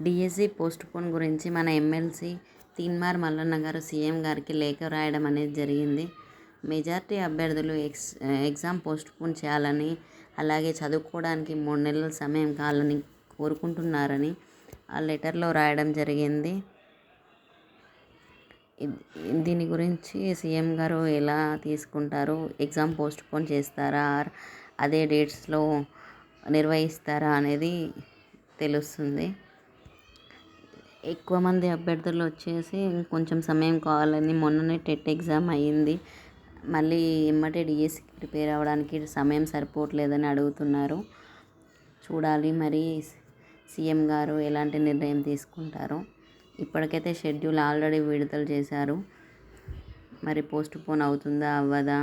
DSC postpone గురించి మన MLC Teenmar Mallanna garu CM గారికి లేఖ రాయడం అనేది జరిగింది. మెజారిటీ అభ్యర్థులు ఎగ్జామ్ పోస్ట్పోన్ చేయాలని, అలాగే చదువుకోవడానికి 3 నెలల సమయం కావాలని కోరుకుంటున్నారని ఆ లెటర్లో రాయడం జరిగింది. దీని గురించి సీఎం గారు ఎలా తీసుకుంటారు, ఎగ్జామ్ పోస్ట్పోన్ చేస్తారా, అదే డేట్స్లో నిర్వహిస్తారా అనేది తెలుస్తుంది. ఎక్కువ మంది అభ్యర్థులు వచ్చేసి కొంచెం సమయం కావాలని, మొన్ననే టెట్ ఎగ్జామ్ అయ్యింది, మళ్ళీ ఎమ్మటే డిఎస్సికి ప్రిపేర్ అవ్వడానికి సమయం సరిపోవట్లేదని అడుగుతున్నారు. చూడాలి మరి సీఎం గారు ఎలాంటి నిర్ణయం తీసుకుంటారో. ఇప్పటికైతే షెడ్యూల్ ఆల్రెడీ విడుదల చేశారు. మరి పోస్ట్పోన్ అవుతుందా అవ్వదా,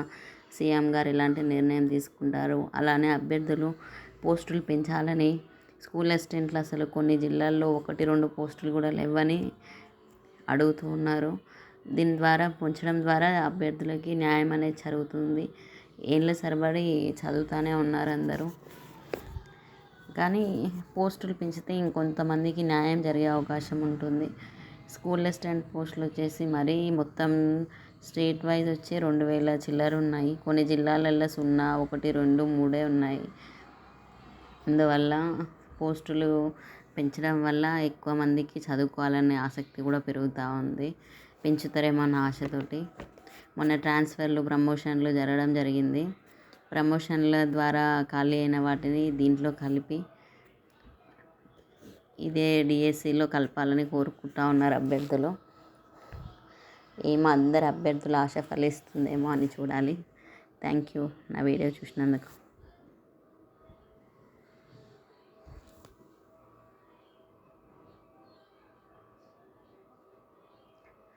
సీఎం గారు ఎలాంటి నిర్ణయం తీసుకుంటారు. అలానే అభ్యర్థులు పోస్టులు పెంచాలని, స్కూల్ అసిస్టెంట్లు అసలు కొన్ని జిల్లాల్లో 1-2 పోస్టులు కూడా లేవని అడుగుతూ ఉన్నారు. దీని ద్వారా పెంచడం ద్వారా అభ్యర్థులకి న్యాయం అనేది జరుగుతుంది. ఏళ్ళ సరిపడి చదువుతూనే ఉన్నారు అందరూ. కానీ పోస్టులు పెంచితే ఇంకొంతమందికి న్యాయం జరిగే అవకాశం ఉంటుంది. స్కూల్ అసిస్టెంట్ పోస్టులు వచ్చేసి మరీ మొత్తం స్టేట్ వైజ్ వచ్చి 2000 చిల్లర ఉన్నాయి. కొన్ని జిల్లాలలో 0, 1, 2, 3 ఉన్నాయి. అందువల్ల పోస్టులు పెంచడం వల్ల ఎక్కువ మందికి చదువుకోవాలనే ఆసక్తి కూడా పెరుగుతూ ఉంది. పెంచుతారేమో అన్న ఆశతోటి మొన్న ట్రాన్స్ఫర్లు, ప్రమోషన్లు జరగడం జరిగింది. ప్రమోషన్ల ద్వారా ఖాళీ అయిన వాటిని దీంట్లో కలిపి ఇదే డిఎస్సిలో కలపాలని కోరుకుంటూ ఉన్నారు అభ్యర్థులు. ఏమో అందరు అభ్యర్థుల ఆశ ఫలిస్తుందేమో అని చూడాలి. థ్యాంక్ యూ నా వీడియో చూసినందుకు.